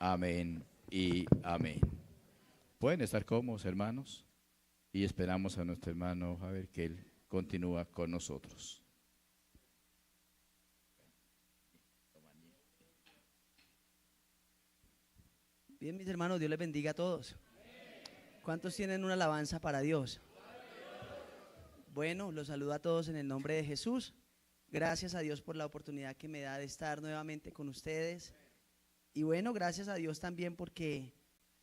Amén y amén. Pueden estar cómodos, hermanos, y esperamos a nuestro hermano a ver que él continúa con nosotros. Bien, mis hermanos, Dios les bendiga a todos. ¿Cuántos tienen una alabanza para Dios? Bueno, los saludo a todos en el nombre de Jesús. Gracias a Dios por la oportunidad que me da de estar nuevamente con ustedes. Y bueno, gracias a Dios también porque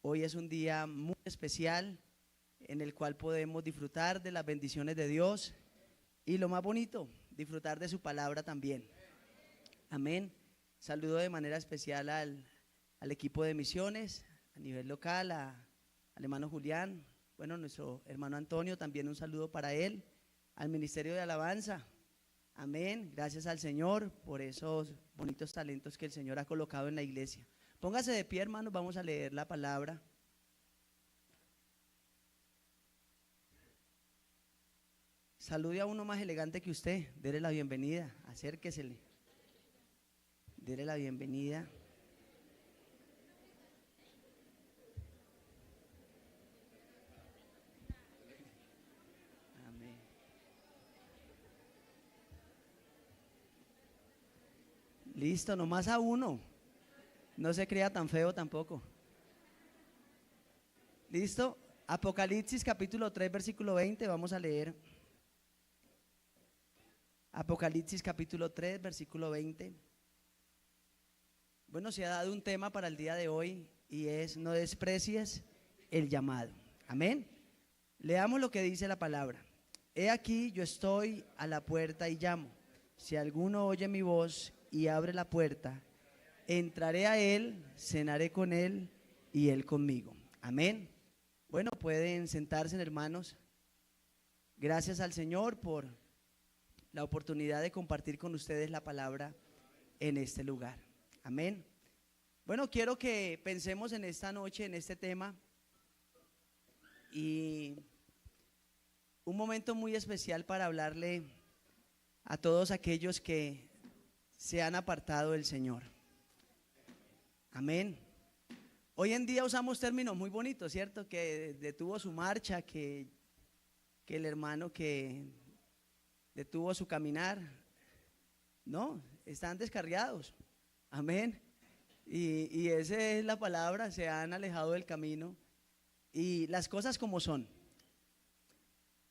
hoy es un día muy especial en el cual podemos disfrutar de las bendiciones de Dios y lo más bonito, disfrutar de su palabra también. Amén. Saludo de manera especial al equipo de misiones a nivel local, al hermano Julián, bueno, nuestro hermano Antonio, también un saludo para él, al Ministerio de Alabanza. Amén, gracias al Señor por esos bonitos talentos que el Señor ha colocado en la iglesia. Póngase de pie, hermanos, vamos a leer la palabra. Salude a uno más elegante que usted, dele la bienvenida, acérquesele, dele la bienvenida. Amén. Listo, nomás a uno. No se crea tan feo tampoco. ¿Listo? Apocalipsis capítulo 3 versículo 20, vamos a leer. Apocalipsis capítulo 3 versículo 20. Bueno, se ha dado un tema para el día de hoy y es: no desprecies el llamado. Amén. Leamos lo que dice la palabra. He aquí, yo estoy a la puerta y llamo. Si alguno oye mi voz y abre la puerta, entraré a él, cenaré con él y él conmigo. Amén. Bueno, pueden sentarse, hermanos. Gracias al Señor por la oportunidad de compartir con ustedes la palabra en este lugar. Amén. Bueno, quiero que pensemos en esta noche, en este tema, y un momento muy especial para hablarle a todos aquellos que se han apartado del Señor. Amén. Hoy en día usamos términos muy bonitos, ¿cierto? Que detuvo su marcha, que el hermano que detuvo su caminar. No, están descarriados. Amén. Y esa es la palabra, se han alejado del camino y las cosas como son.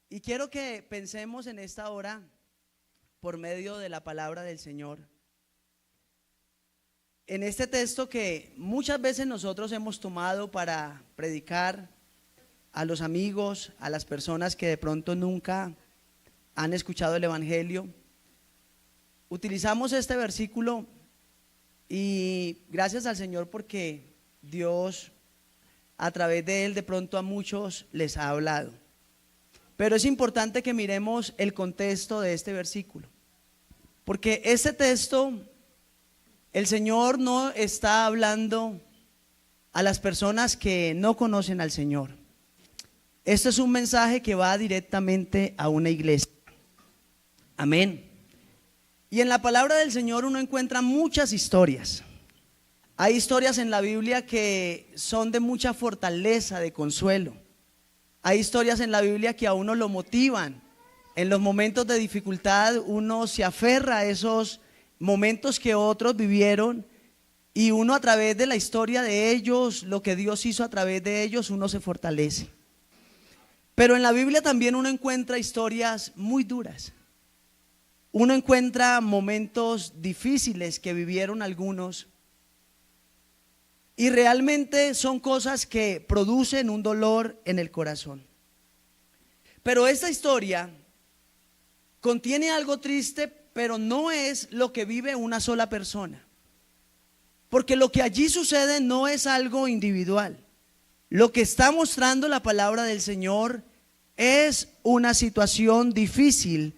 Y quiero que pensemos en esta hora por medio de la palabra del Señor, en este texto que muchas veces nosotros hemos tomado para predicar a los amigos, a las personas que de pronto nunca han escuchado el Evangelio. Utilizamos este versículo y gracias al Señor porque Dios a través de él de pronto a muchos les ha hablado. Pero es importante que miremos el contexto de este versículo, porque este texto el Señor no está hablando a las personas que no conocen al Señor. Este es un mensaje que va directamente a una iglesia. Amén. Y en la palabra del Señor uno encuentra muchas historias. Hay historias en la Biblia que son de mucha fortaleza, de consuelo. Hay historias en la Biblia que a uno lo motivan. En los momentos de dificultad uno se aferra a esos momentos que otros vivieron y uno a través de la historia de ellos, lo que Dios hizo a través de ellos, uno se fortalece. Pero en la Biblia también uno encuentra historias muy duras. Uno encuentra momentos difíciles que vivieron algunos y realmente son cosas que producen un dolor en el corazón. Pero esta historia contiene algo triste, pero no es lo que vive una sola persona, porque lo que allí sucede no es algo individual. Lo que está mostrando la palabra del Señor es una situación difícil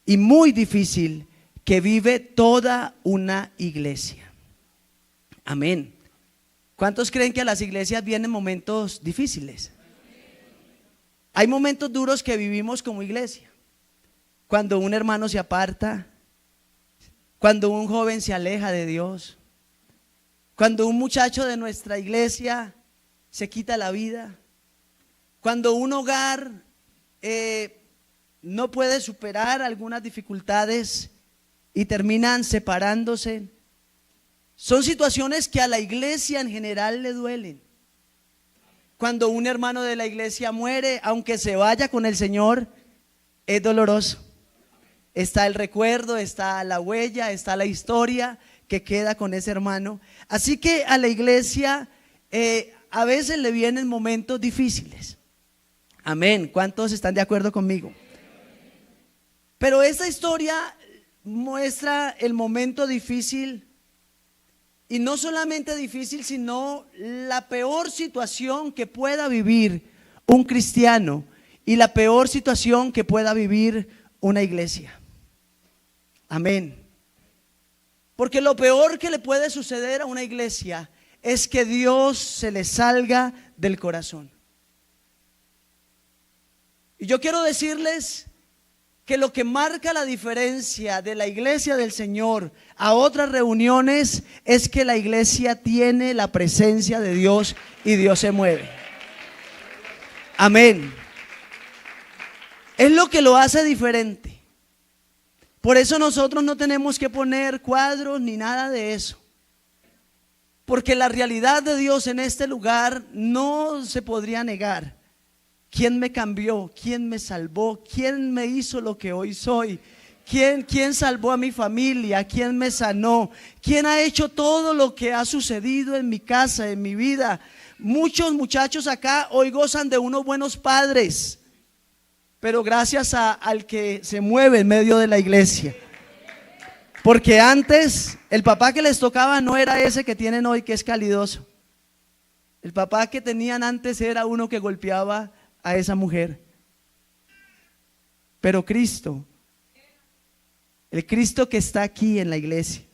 y muy difícil que vive toda una iglesia. Amén. ¿Cuántos creen que a las iglesias vienen momentos difíciles? Hay momentos duros que vivimos como iglesia. Cuando un hermano se aparta, cuando un joven se aleja de Dios, Cuando un muchacho de nuestra iglesia se quita la vida, cuando un hogar no puede superar algunas dificultades y terminan separándose, son situaciones que a la iglesia en general le duelen. Cuando un hermano de la iglesia muere, aunque se vaya con el Señor, es doloroso. Está el recuerdo, está la huella, está la historia que queda con ese hermano. Así que a la iglesia a veces le vienen momentos difíciles. Amén. ¿Cuántos están de acuerdo conmigo? Pero esta historia muestra el momento difícil, y no solamente difícil, sino la peor situación que pueda vivir un cristiano y la peor situación que pueda vivir una iglesia. Amén. Porque lo peor que le puede suceder a una iglesia es que Dios se le salga del corazón. Y yo quiero decirles que lo que marca la diferencia de la iglesia del Señor a otras reuniones es que la iglesia tiene la presencia de Dios y Dios se mueve. Amén. Es lo que lo hace diferente. Por eso nosotros no tenemos que poner cuadros ni nada de eso. Porque la realidad de Dios en este lugar no se podría negar. ¿Quién me cambió? ¿Quién me salvó? ¿Quién me hizo lo que hoy soy? ¿Quién salvó a mi familia? ¿Quién me sanó? ¿Quién ha hecho todo lo que ha sucedido en mi casa, en mi vida? Muchos muchachos acá hoy gozan de unos buenos padres, pero gracias al que se mueve en medio de la iglesia. Porque antes el papá que les tocaba no era ese que tienen hoy, que es calidoso. El papá que tenían antes era uno que golpeaba a esa mujer. Pero Cristo, el Cristo que está aquí en la iglesia,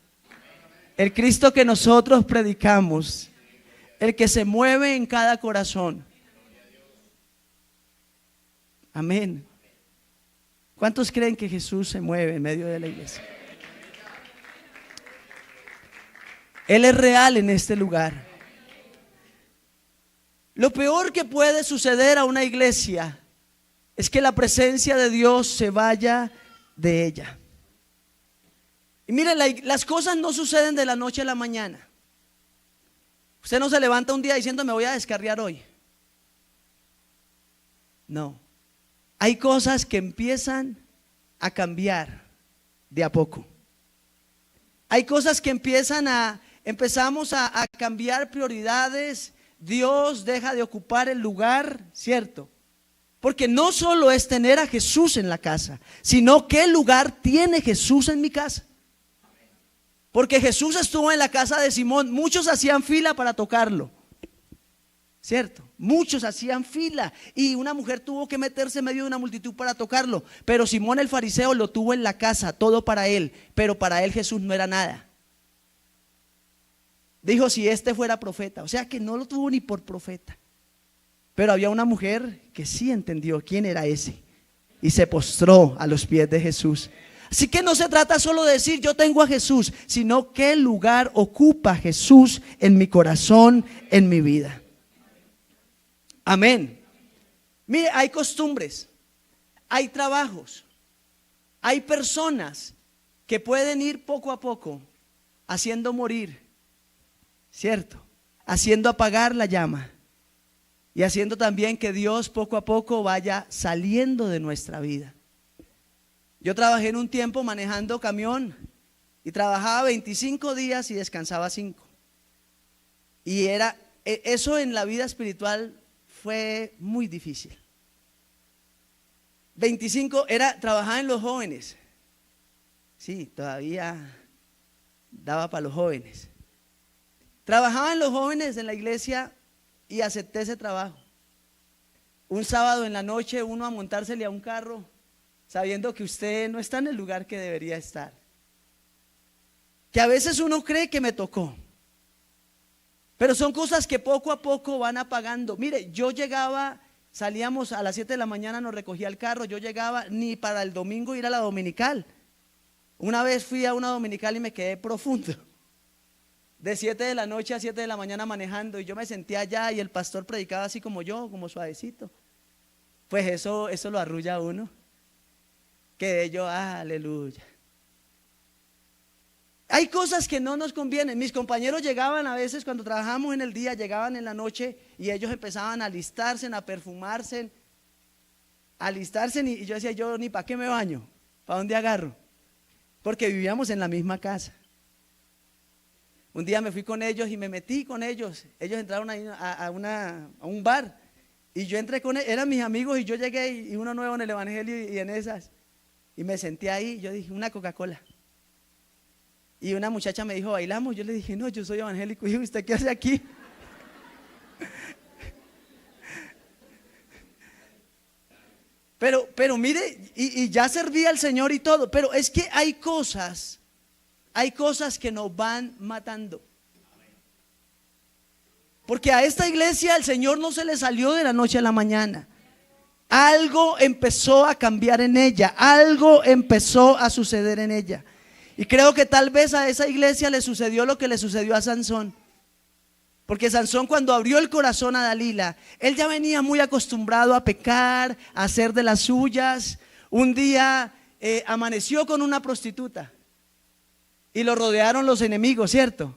el Cristo que nosotros predicamos, el que se mueve en cada corazón. Amén. ¿Cuántos creen que Jesús se mueve en medio de la iglesia? Él es real en este lugar. Lo peor que puede suceder a una iglesia es que la presencia de Dios se vaya de ella. Y miren, las cosas no suceden de la noche a la mañana. Usted no se levanta un día diciendo me voy a descarriar hoy. No. Hay cosas que empiezan a cambiar de a poco. Hay cosas que empezamos a cambiar prioridades. Dios deja de ocupar el lugar, ¿cierto? Porque no solo es tener a Jesús en la casa, sino qué lugar tiene Jesús en mi casa. Porque Jesús estuvo en la casa de Simón, muchos hacían fila para tocarlo, ¿cierto? Muchos hacían fila y una mujer tuvo que meterse en medio de una multitud para tocarlo. Pero Simón el fariseo lo tuvo en la casa, todo para él, pero para él Jesús no era nada. Dijo si este fuera profeta, o sea que no lo tuvo ni por profeta. Pero había una mujer que sí entendió quién era ese y se postró a los pies de Jesús. Así que no se trata solo de decir yo tengo a Jesús, sino qué lugar ocupa Jesús en mi corazón, en mi vida. Amén. Mire, hay costumbres, hay trabajos, hay personas que pueden ir poco a poco haciendo morir, ¿cierto? Haciendo apagar la llama y haciendo también que Dios poco a poco vaya saliendo de nuestra vida. Yo trabajé en un tiempo manejando camión y trabajaba 25 días y descansaba 5. Y eso en la vida espiritual fue muy difícil. 25 trabajaba en los jóvenes. Sí, todavía daba para los jóvenes. Trabajaba en los jóvenes en la iglesia y acepté ese trabajo. Un sábado en la noche uno a montársele a un carro sabiendo que usted no está en el lugar que debería estar. Que a veces uno cree que me tocó. Pero son cosas que poco a poco van apagando. Mire, yo llegaba, salíamos a las 7 de la mañana, nos recogía el carro, yo llegaba ni para el domingo ir a la dominical. Una vez fui a una dominical y me quedé profundo. de 7 de la noche a 7 de la mañana manejando, y yo me sentía allá y el pastor predicaba así como yo, como suavecito. Pues eso lo arrulla a uno. Que yo, aleluya. Hay cosas que no nos convienen. Mis compañeros llegaban a veces cuando trabajábamos en el día, llegaban en la noche y ellos empezaban a alistarse, a perfumarse, y yo decía, yo ni para qué me baño, ¿para dónde agarro? Porque vivíamos en la misma casa. Un día me fui con ellos y me metí con ellos. Ellos entraron a un bar y yo entré con ellos, eran mis amigos, y yo llegué y uno nuevo en el evangelio y en esas. Y me senté ahí, yo dije, una Coca-Cola. Y una muchacha me dijo, ¿bailamos? Yo le dije, no, yo soy evangélico. Y ¿usted qué hace aquí? Pero mire, y ya servía al Señor y todo, pero es que hay cosas que nos van matando. Porque a esta iglesia el Señor no se le salió de la noche a la mañana. Algo empezó a cambiar en ella, algo empezó a suceder en ella. Y creo que tal vez a esa iglesia le sucedió lo que le sucedió a Sansón. Porque Sansón, cuando abrió el corazón a Dalila, él ya venía muy acostumbrado a pecar, a hacer de las suyas. Un día amaneció con una prostituta y lo rodearon los enemigos, ¿cierto?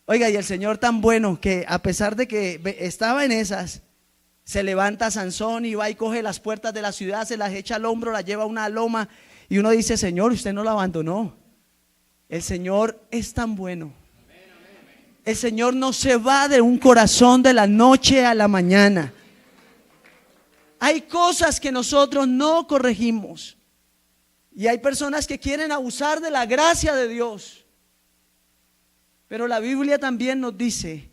Oiga, y el Señor tan bueno que a pesar de que estaba en esas, se levanta Sansón y va y coge las puertas de la ciudad, se las echa al hombro, las lleva a una loma, y uno dice, Señor, usted no lo abandonó. El Señor es tan bueno. El Señor no se va de un corazón de la noche a la mañana. Hay cosas que nosotros no corregimos, y hay personas que quieren abusar de la gracia de Dios. Pero la Biblia también nos dice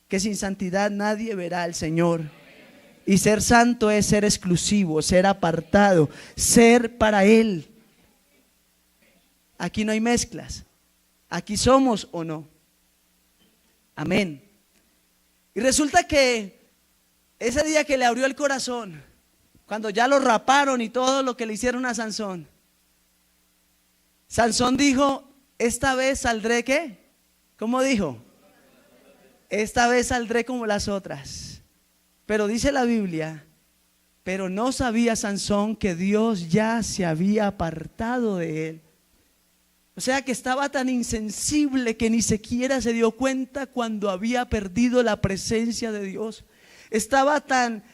que sin santidad nadie verá al Señor. Y ser santo es ser exclusivo, ser apartado, ser para Él. Aquí no hay mezclas. Aquí somos o no. Amén. Y resulta que ese día que le abrió el corazón, cuando ya lo raparon y todo lo que le hicieron a Sansón, Sansón dijo, esta vez saldré, ¿qué? ¿Cómo dijo? Esta vez saldré como las otras. Pero dice la Biblia, pero no sabía Sansón que Dios ya se había apartado de él. O sea que estaba tan insensible que ni siquiera se dio cuenta cuando había perdido la presencia de Dios. Estaba tan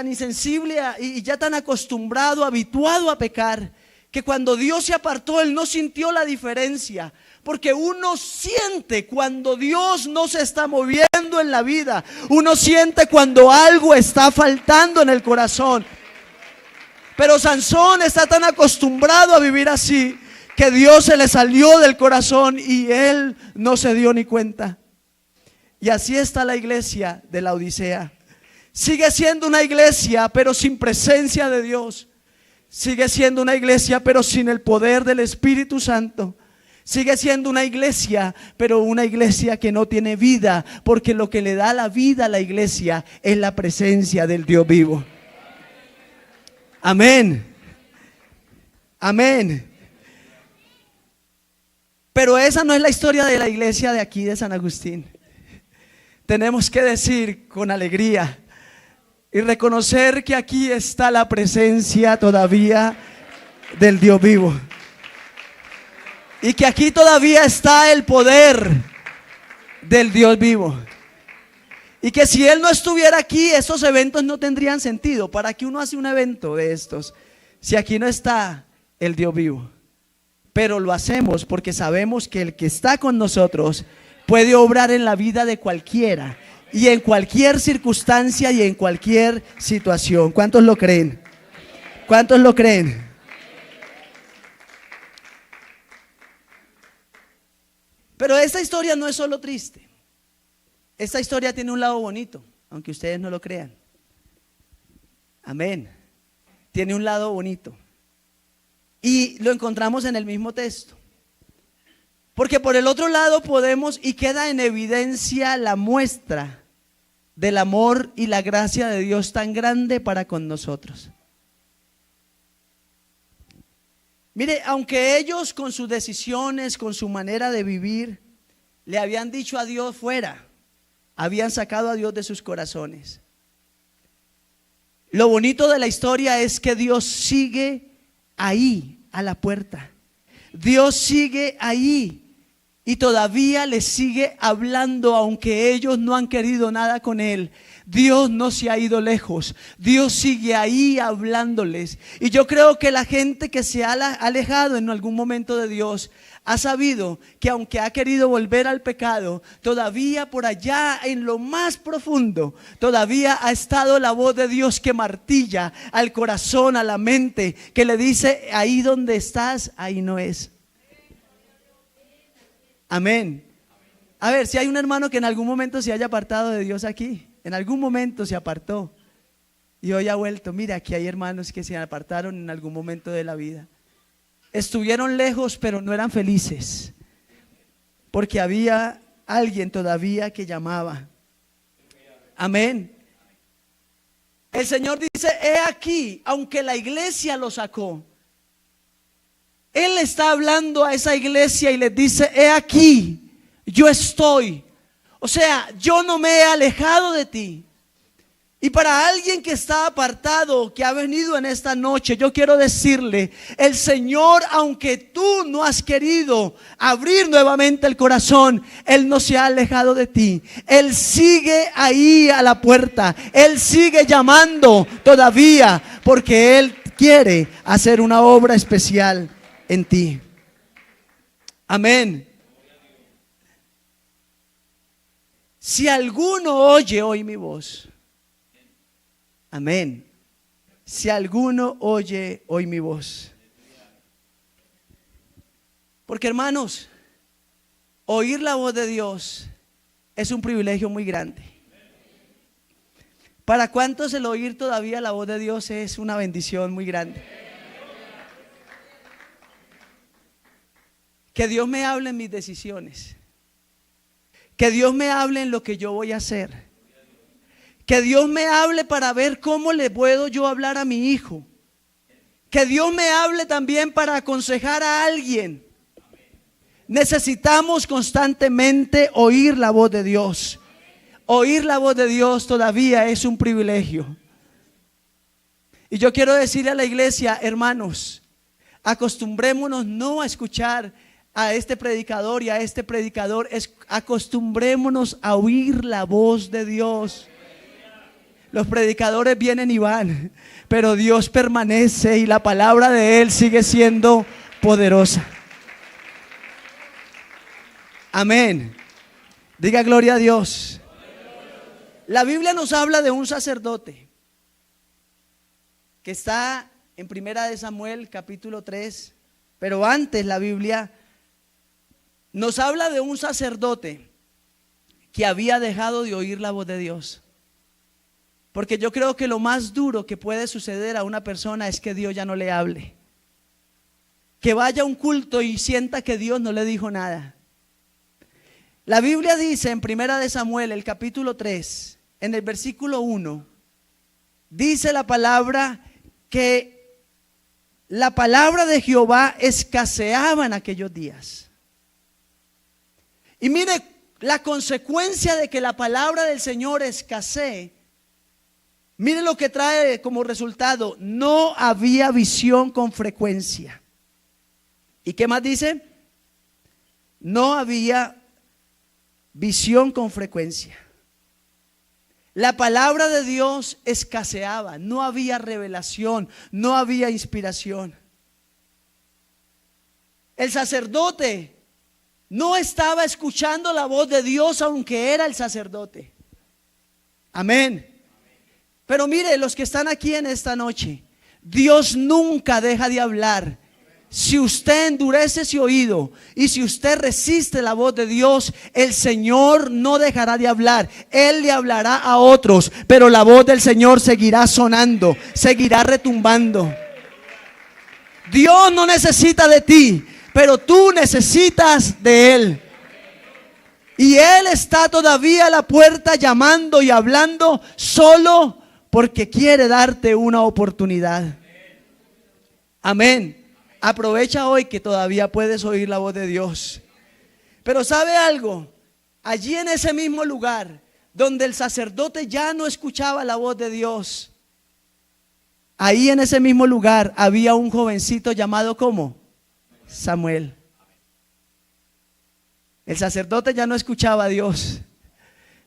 insensible y ya tan acostumbrado, habituado a pecar, que cuando Dios se apartó, él no sintió la diferencia. Porque uno siente cuando Dios no se está moviendo en la vida. Uno siente cuando algo está faltando en el corazón. Pero Sansón está tan acostumbrado a vivir así, que Dios se le salió del corazón y él no se dio ni cuenta. Y así está la iglesia de la Odisea. Sigue siendo una iglesia, pero sin presencia de Dios. Sigue siendo una iglesia, pero sin el poder del Espíritu Santo. Sigue siendo una iglesia, pero una iglesia que no tiene vida, porque lo que le da la vida a la iglesia es la presencia del Dios vivo. Amén. Amén. Pero esa no es la historia de la iglesia de aquí de San Agustín. Tenemos que decir con alegría y reconocer que aquí está la presencia todavía del Dios vivo. Y que aquí todavía está el poder del Dios vivo. Y que si Él no estuviera aquí, estos eventos no tendrían sentido. ¿Para qué uno hace un evento de estos si aquí no está el Dios vivo? Pero lo hacemos porque sabemos que el que está con nosotros puede obrar en la vida de cualquiera y en cualquier circunstancia y en cualquier situación. ¿Cuántos lo creen? ¿Cuántos lo creen? Pero esta historia no es solo triste. Esta historia tiene un lado bonito, aunque ustedes no lo crean. Amén. Tiene un lado bonito. Y lo encontramos en el mismo texto. Porque por el otro lado podemos, y queda en evidencia la muestra del amor y la gracia de Dios tan grande para con nosotros. Mire, aunque ellos con sus decisiones, con su manera de vivir, le habían dicho a Dios fuera, habían sacado a Dios de sus corazones. Lo bonito de la historia es que Dios sigue ahí a la puerta. Dios sigue ahí y todavía les sigue hablando, aunque ellos no han querido nada con Él. Dios no se ha ido lejos, Dios sigue ahí hablándoles. Y yo creo que la gente que se ha alejado en algún momento de Dios ha sabido que aunque ha querido volver al pecado, todavía por allá en lo más profundo, todavía ha estado la voz de Dios que martilla al corazón, a la mente, que le dice: ahí donde estás, ahí no es. Amén. A ver, si hay un hermano que en algún momento se haya apartado de Dios aquí, en algún momento se apartó y hoy ha vuelto. Mira, aquí hay hermanos que se apartaron en algún momento de la vida. Estuvieron lejos, pero no eran felices, porque había alguien todavía que llamaba. Amén. El Señor dice: he aquí, aunque la iglesia lo sacó, Él está hablando a esa iglesia y les dice: he aquí, yo estoy. O sea, yo no me he alejado de ti. Y para alguien que está apartado, que ha venido en esta noche, yo quiero decirle: el Señor, aunque tú no has querido abrir nuevamente el corazón, Él no se ha alejado de ti. Él sigue ahí a la puerta. Él sigue llamando todavía, porque Él quiere hacer una obra especial en ti. Amén. Si alguno oye hoy mi voz, amén. Si alguno oye hoy mi voz. Porque, hermanos, oír la voz de Dios es un privilegio muy grande. ¿Para cuántos el oír todavía la voz de Dios es una bendición muy grande? Que Dios me hable en mis decisiones. Que Dios me hable en lo que yo voy a hacer. Que Dios me hable para ver cómo le puedo yo hablar a mi hijo. Que Dios me hable también para aconsejar a alguien. Necesitamos constantemente oír la voz de Dios. Oír la voz de Dios todavía es un privilegio. Y yo quiero decirle a la iglesia: hermanos, acostumbrémonos no a escuchar a este predicador y a este predicador, acostumbrémonos a oír la voz de Dios. Los predicadores vienen y van, pero Dios permanece y la palabra de Él sigue siendo poderosa. Amén. Diga gloria a Dios. La Biblia nos habla de un sacerdote que está en Primera de Samuel capítulo 3, pero antes la Biblia nos habla de un sacerdote que había dejado de oír la voz de Dios. Porque yo creo que lo más duro que puede suceder a una persona es que Dios ya no le hable. Que vaya a un culto y sienta que Dios no le dijo nada. La Biblia dice en Primera de Samuel, el capítulo 3, en el versículo 1, dice la palabra que la palabra de Jehová escaseaba en aquellos días. Y mire la consecuencia de que la palabra del Señor escasee. Mire lo que trae como resultado: no había visión con frecuencia. ¿Y qué más dice? No había visión con frecuencia. La palabra de Dios escaseaba, no había revelación, no había inspiración. El sacerdote no estaba escuchando la voz de Dios, aunque era el sacerdote. Amén. Pero mire, los que están aquí en esta noche, Dios nunca deja de hablar. Si usted endurece ese oído y si usted resiste la voz de Dios, el Señor no dejará de hablar. Él le hablará a otros, pero la voz del Señor seguirá sonando, seguirá retumbando. Dios no necesita de ti, pero tú necesitas de Él. Y Él está todavía a la puerta llamando y hablando solo porque quiere darte una oportunidad. Amén. Aprovecha hoy que todavía puedes oír la voz de Dios. Pero ¿sabe algo? Allí en ese mismo lugar, donde el sacerdote ya no escuchaba la voz de Dios, ahí en ese mismo lugar había un jovencito llamado ¿cómo? Samuel. El sacerdote ya no escuchaba a Dios,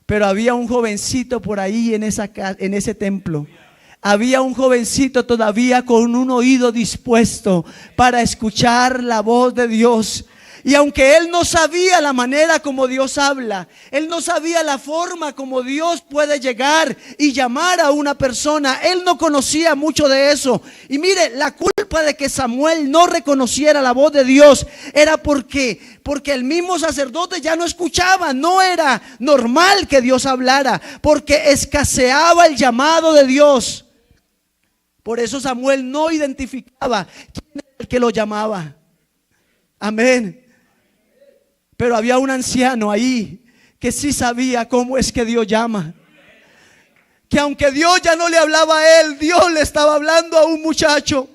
pero había un jovencito por ahí en ese templo. Había un jovencito todavía con un oído dispuesto para escuchar la voz de Dios. Y aunque él no sabía la manera como Dios habla, él no sabía la forma como Dios puede llegar y llamar a una persona, él no conocía mucho de eso. Y mire, la culpa de que Samuel no reconociera la voz de Dios era porque el mismo sacerdote ya no escuchaba. No era normal que Dios hablara, porque escaseaba el llamado de Dios. Por eso Samuel no identificaba quién era el que lo llamaba. Amén. Pero había un anciano ahí que sí sabía cómo es que Dios llama. Que aunque Dios ya no le hablaba a él, Dios le estaba hablando a un muchacho.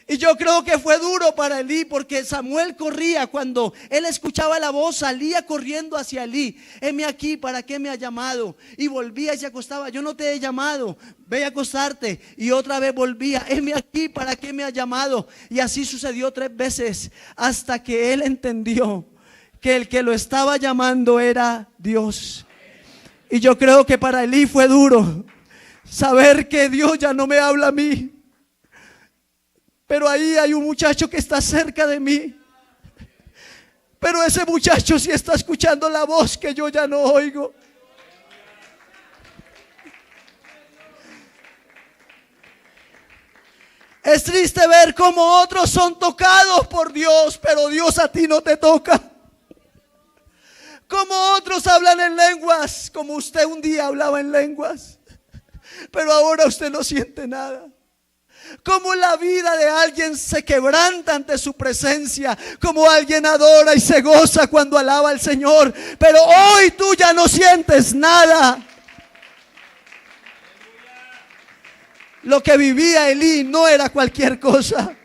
Y yo creo que fue duro para Elí, porque Samuel corría cuando él escuchaba la voz, salía corriendo hacia Elí. Heme aquí, ¿para qué me ha llamado? Y volvía y se acostaba. Yo no te he llamado, ve a acostarte. Y otra vez volvía, heme aquí, ¿para qué me ha llamado? Y así sucedió 3 veces hasta que él entendió que el que lo estaba llamando era Dios. Y yo creo que para Elí fue duro saber que Dios ya no me habla a mí, pero ahí hay un muchacho que está cerca de mí. Pero ese muchacho sí está escuchando la voz que yo ya no oigo. Es triste ver cómo otros son tocados por Dios, pero Dios a ti no te toca. Como otros hablan en lenguas, como usted un día hablaba en lenguas, pero ahora usted no siente nada. Como la vida de alguien se quebranta ante su presencia, como alguien adora y se goza cuando alaba al Señor, pero hoy tú ya no sientes nada. Lo que vivía Elí no era cualquier cosa.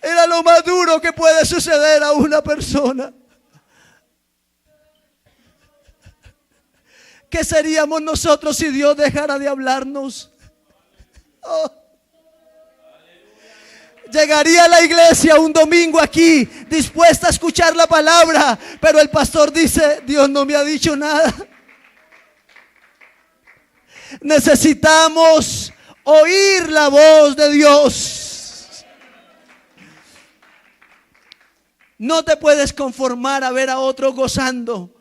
Era lo más duro que puede suceder a una persona. ¿Qué seríamos nosotros si Dios dejara de hablarnos? Oh. Llegaría a la iglesia un domingo aquí, dispuesta a escuchar la palabra, pero el pastor dice: Dios no me ha dicho nada. Necesitamos oír la voz de Dios. No te puedes conformar a ver a otros gozando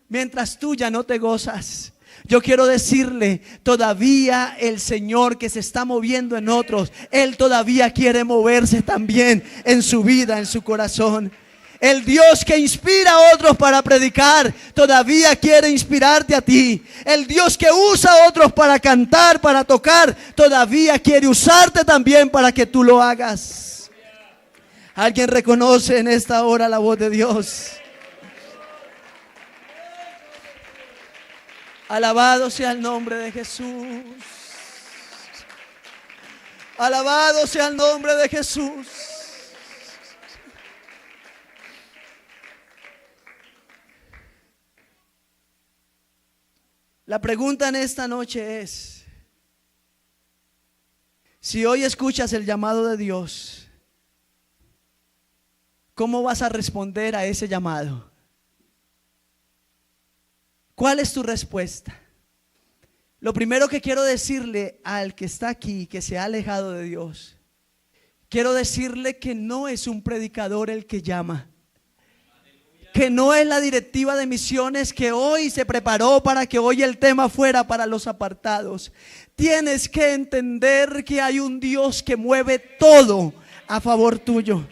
mientras tú ya no te gozas. Yo quiero decirle, todavía el Señor que se está moviendo en otros, Él todavía quiere moverse también en su vida, en su corazón. El Dios que inspira a otros para predicar, todavía quiere inspirarte a ti. El Dios que usa a otros para cantar, para tocar, todavía quiere usarte también para que tú lo hagas. ¿Alguien reconoce en esta hora la voz de Dios? Alabado sea el nombre de Jesús. Alabado sea el nombre de Jesús. La pregunta en esta noche es: si hoy escuchas el llamado de Dios, ¿cómo vas a responder a ese llamado? ¿Cuál es tu respuesta? Lo primero que quiero decirle al que está aquí, que se ha alejado de Dios, quiero decirle que no es un predicador el que llama, que no es la directiva de misiones que hoy se preparó para que hoy el tema fuera para los apartados. Tienes que entender que hay un Dios que mueve todo a favor tuyo.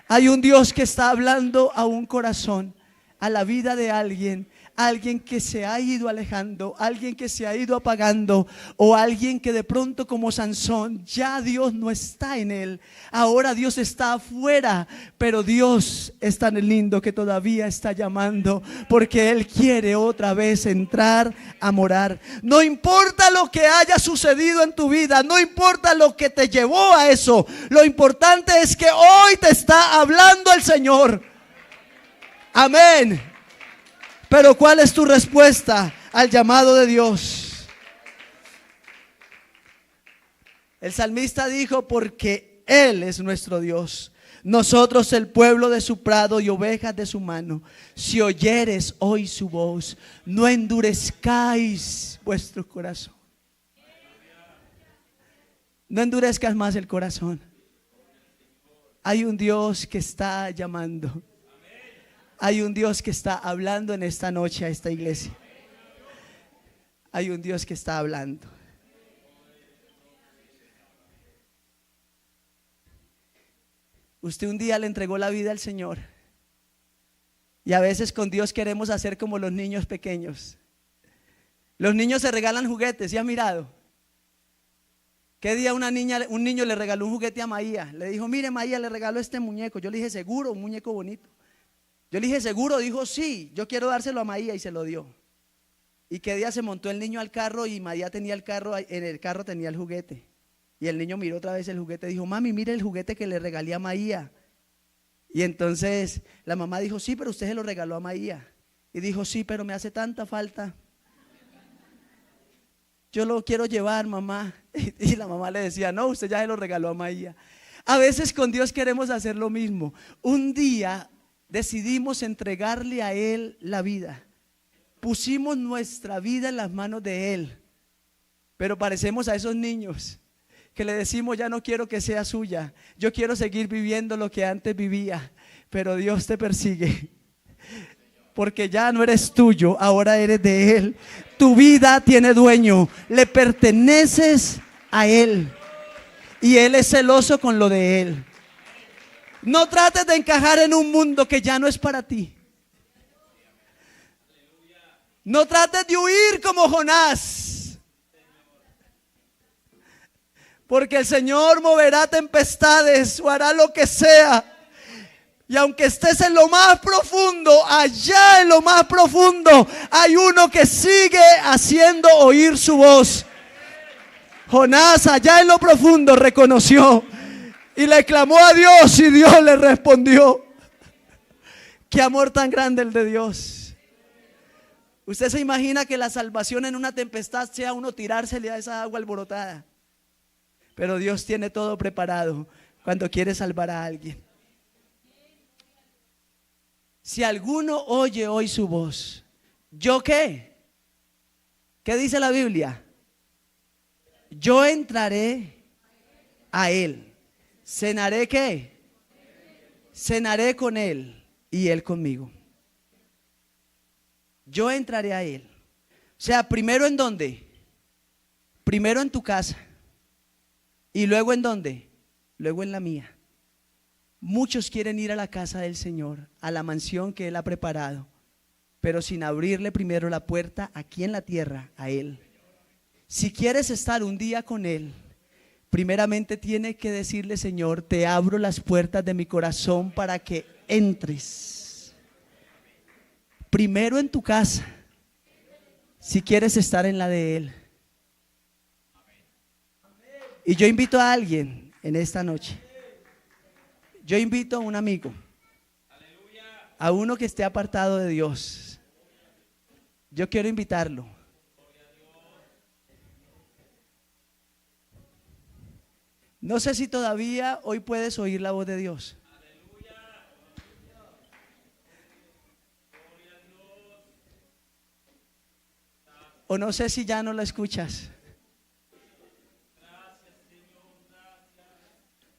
Hay un Dios que está hablando a un corazón, a la vida de alguien, alguien que se ha ido alejando, alguien que se ha ido apagando, o alguien que de pronto, como Sansón, ya Dios no está en él. Ahora Dios está afuera, pero Dios es tan lindo que todavía está llamando, porque Él quiere otra vez entrar a morar. No importa lo que haya sucedido en tu vida, no importa lo que te llevó a eso, lo importante es que hoy te está hablando el Señor. Amén. Pero ¿cuál es tu respuesta al llamado de Dios? El salmista dijo: porque Él es nuestro Dios, nosotros el pueblo de su prado y ovejas de su mano. Si oyeres hoy su voz, no endurezcáis vuestro corazón. No endurezcas más el corazón. Hay un Dios que está llamando. Hay un Dios que está hablando en esta noche a esta iglesia. Hay un Dios que está hablando. Usted un día le entregó la vida al Señor. Y a veces con Dios queremos hacer como los niños pequeños. Los niños se regalan juguetes, ¿sí ha mirado? ¿Qué día un niño le regaló un juguete a Maía? Le dijo: mire, Maía, le regaló este muñeco. Yo le dije: ¿seguro? Un muñeco bonito. Yo le dije: ¿seguro? Dijo: sí, yo quiero dárselo a Maía, y se lo dio. Y qué día se montó el niño al carro y Maía tenía el carro, en el carro tenía el juguete. Y el niño miró otra vez el juguete y dijo: mami, mire el juguete que le regalé a Maía. Y entonces la mamá dijo: sí, pero usted se lo regaló a Maía. Y dijo: sí, pero me hace tanta falta. Yo lo quiero llevar, mamá. Y la mamá le decía: no, usted ya se lo regaló a Maía. A veces con Dios queremos hacer lo mismo. Un día decidimos entregarle a Él la vida. Pusimos nuestra vida en las manos de Él. Pero parecemos a esos niños que le decimos: ya no quiero que sea suya, yo quiero seguir viviendo lo que antes vivía. Pero Dios te persigue, porque ya no eres tuyo, ahora eres de Él. Tu vida tiene dueño, le perteneces a Él, y Él es celoso con lo de Él. No trates de encajar en un mundo que ya no es para ti. No trates de huir como Jonás, porque el Señor moverá tempestades o hará lo que sea. Y aunque estés en lo más profundo, allá en lo más profundo hay uno que sigue haciendo oír su voz. Jonás allá en lo profundo reconoció y le clamó a Dios, y Dios le respondió. Qué amor tan grande el de Dios. ¿Usted se imagina que la salvación en una tempestad sea uno tirársele a esa agua alborotada? Pero Dios tiene todo preparado cuando quiere salvar a alguien. Si alguno oye hoy su voz, ¿yo qué? ¿Qué dice la Biblia? Yo entraré a Él. ¿Cenaré qué? Cenaré con Él y Él conmigo. Yo entraré a Él. O sea, primero ¿en dónde? Primero en tu casa. ¿Y luego en dónde? Luego en la mía. Muchos quieren ir a la casa del Señor, a la mansión que Él ha preparado, pero sin abrirle primero la puerta aquí en la tierra a Él. Si quieres estar un día con Él, primeramente tiene que decirle: Señor, te abro las puertas de mi corazón para que entres. Primero en tu casa, si quieres estar en la de Él. Y yo invito a alguien en esta noche. Yo invito a un amigo, a uno que esté apartado de Dios. Yo quiero invitarlo. No sé si todavía hoy puedes oír la voz de Dios. O no sé si ya no la escuchas.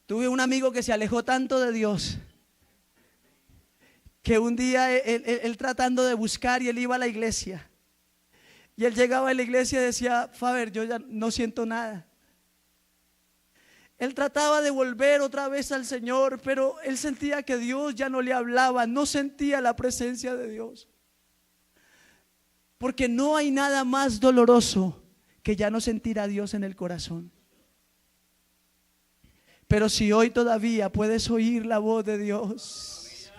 Tuve un amigo que se alejó tanto de Dios que un día él tratando de buscar, y él iba a la iglesia, y él llegaba a la iglesia y decía: Faber, yo ya no siento nada. Él trataba de volver otra vez al Señor, pero él sentía que Dios ya no le hablaba, no sentía la presencia de Dios. Porque no hay nada más doloroso que ya no sentir a Dios en el corazón. Pero si hoy todavía puedes oír la voz de Dios,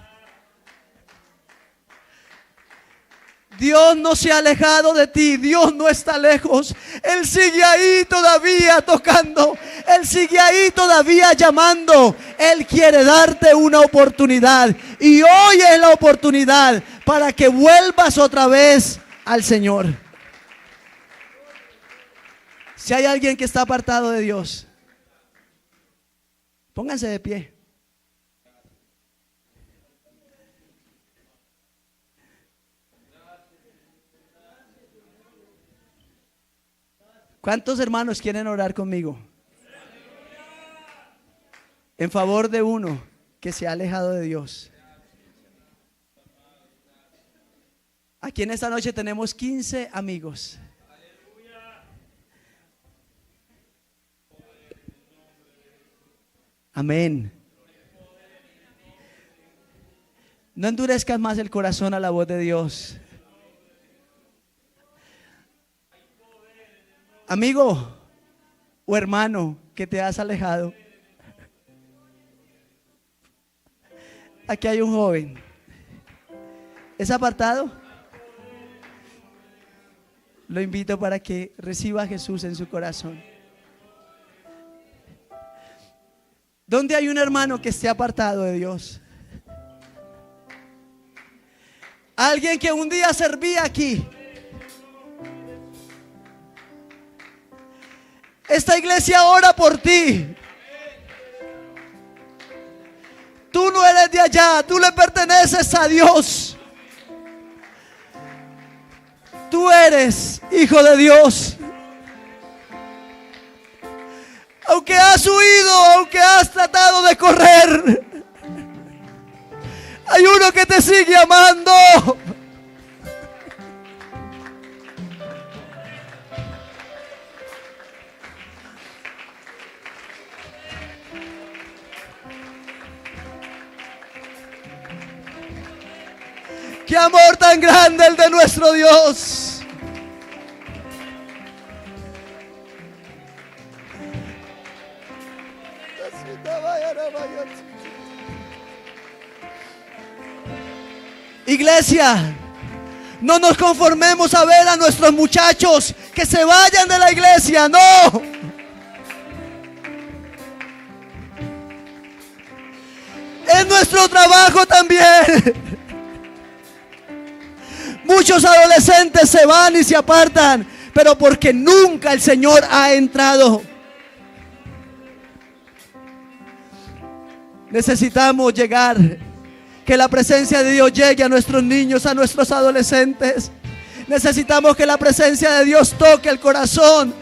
Dios no se ha alejado de ti, Dios no está lejos, Él sigue ahí todavía tocando, Él sigue ahí todavía llamando, Él quiere darte una oportunidad y hoy es la oportunidad para que vuelvas otra vez al Señor. Si hay alguien que está apartado de Dios, pónganse de pie. ¿Cuántos hermanos quieren orar conmigo en favor de uno que se ha alejado de Dios? Aquí en esta noche tenemos 15 amigos. Amén. No endurezcas más el corazón a la voz de Dios. Amigo o hermano que te has alejado, aquí hay un joven. ¿Es apartado? Lo invito para que reciba a Jesús en su corazón. ¿Dónde hay un hermano que esté apartado de Dios? Alguien que un día servía aquí. Esta iglesia ora por ti. Tú no eres de allá, tú le perteneces a Dios. Tú eres hijo de Dios. Aunque has huido, aunque has tratado de correr, hay uno que te sigue amando. ¡Qué amor tan grande el de nuestro Dios! Iglesia, no nos conformemos a ver a nuestros muchachos que se vayan de la iglesia, no. Es nuestro trabajo también. Muchos adolescentes se van y se apartan, pero porque nunca el Señor ha entrado. Necesitamos llegar, que la presencia de Dios llegue a nuestros niños, a nuestros adolescentes. Necesitamos que la presencia de Dios toque el corazón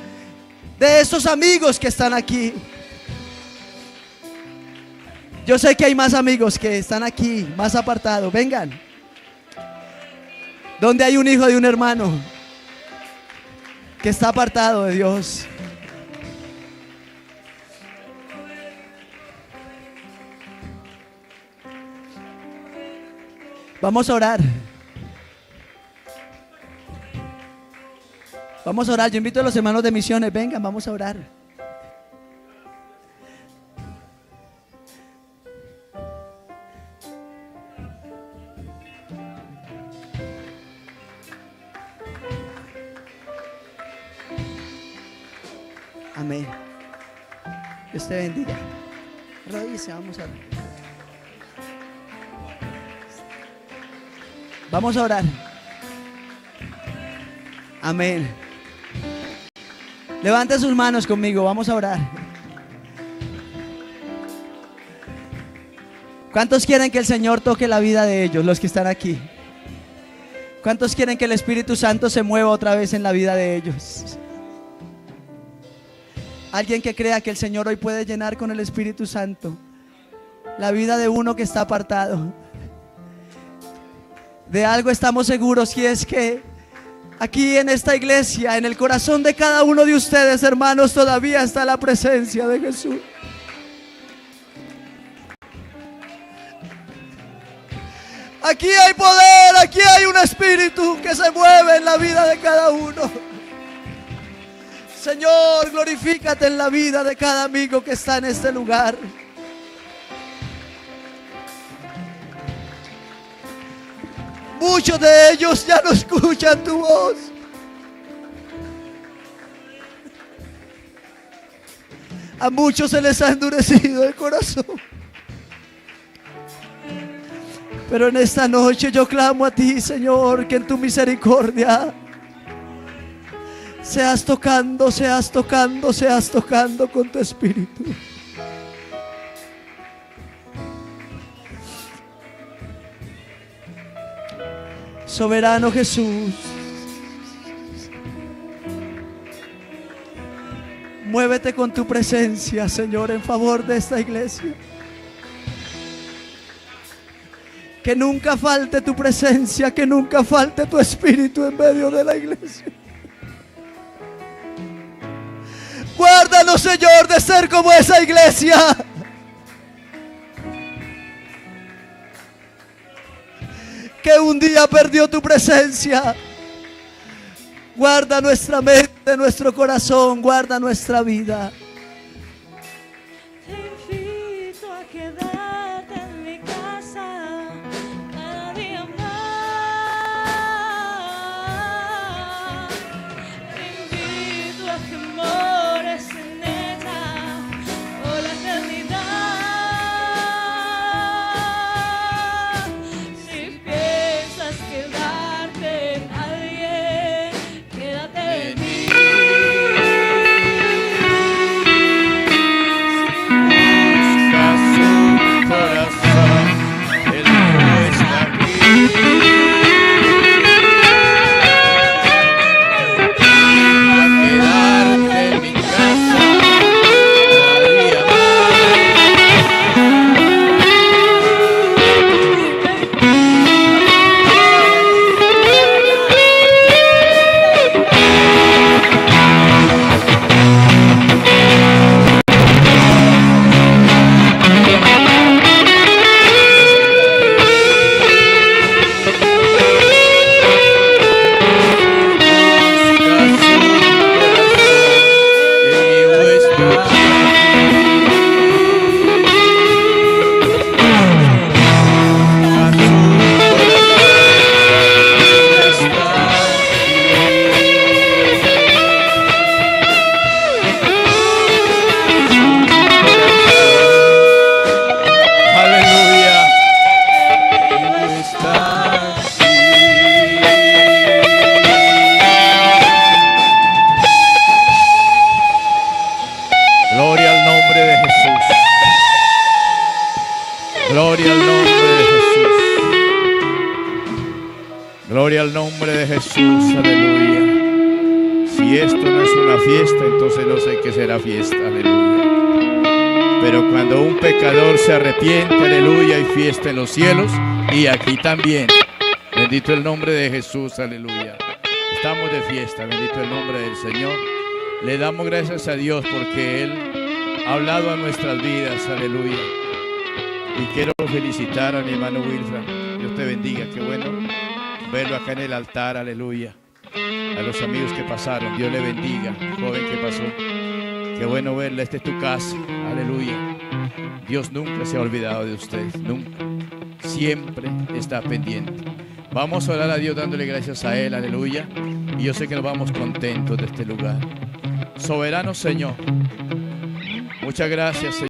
de esos amigos que están aquí. Yo sé que hay más amigos que están aquí, más apartados. Vengan. Donde hay un hijo de un hermano que está apartado de Dios. Vamos a orar. Vamos a orar. Yo invito a los hermanos de misiones. Vengan, vamos a orar. Amén. Dios te bendiga. Rodíllese, vamos a orar. Vamos a orar. Amén. Levante sus manos conmigo, vamos a orar. ¿Cuántos quieren que el Señor toque la vida de ellos, los que están aquí? ¿Cuántos quieren que el Espíritu Santo se mueva otra vez en la vida de ellos? Alguien que crea que el Señor hoy puede llenar con el Espíritu Santo la vida de uno que está apartado. De algo estamos seguros, y es que aquí en esta iglesia, en el corazón de cada uno de ustedes, hermanos, todavía está la presencia de Jesús. Aquí hay poder, aquí hay un espíritu que se mueve en la vida de cada uno. Señor, glorifícate en la vida de cada amigo que está en este lugar. Muchos de ellos ya no escuchan tu voz. A muchos se les ha endurecido el corazón. Pero en esta noche yo clamo a ti, Señor, que en tu misericordia seas tocando, seas tocando, seas tocando con tu espíritu. Soberano Jesús, muévete con tu presencia, Señor, en favor de esta iglesia. Que nunca falte tu presencia, que nunca falte tu espíritu en medio de la iglesia. Guárdanos, Señor, de ser como esa iglesia. Que un día perdió tu presencia. Guarda nuestra mente, nuestro corazón, guarda nuestra vida. Te invito a quedarte en mi casa cada día más. Te invito a que mores en ella por la eternidad. Si piensas quedarte en alguien, quédate en mí. Gloria al nombre de Jesús. Gloria al nombre de Jesús, aleluya. Si esto no es una fiesta, entonces no sé qué será fiesta, aleluya. Pero cuando un pecador se arrepiente, aleluya, hay fiesta en los cielos y aquí también. Bendito el nombre de Jesús, aleluya. Estamos de fiesta, bendito el nombre del Señor. Le damos gracias a Dios porque Él ha hablado a nuestras vidas, aleluya. Y quiero felicitar a mi hermano Wilfran. Dios te bendiga, qué bueno verlo acá en el altar, aleluya. A los amigos que pasaron, Dios le bendiga, joven que pasó. Qué bueno verla, esta es tu casa, aleluya. Dios nunca se ha olvidado de usted, nunca. Siempre está pendiente. Vamos a orar a Dios dándole gracias a Él, aleluya. Y yo sé que nos vamos contentos de este lugar. Soberano Señor, muchas gracias, Señor.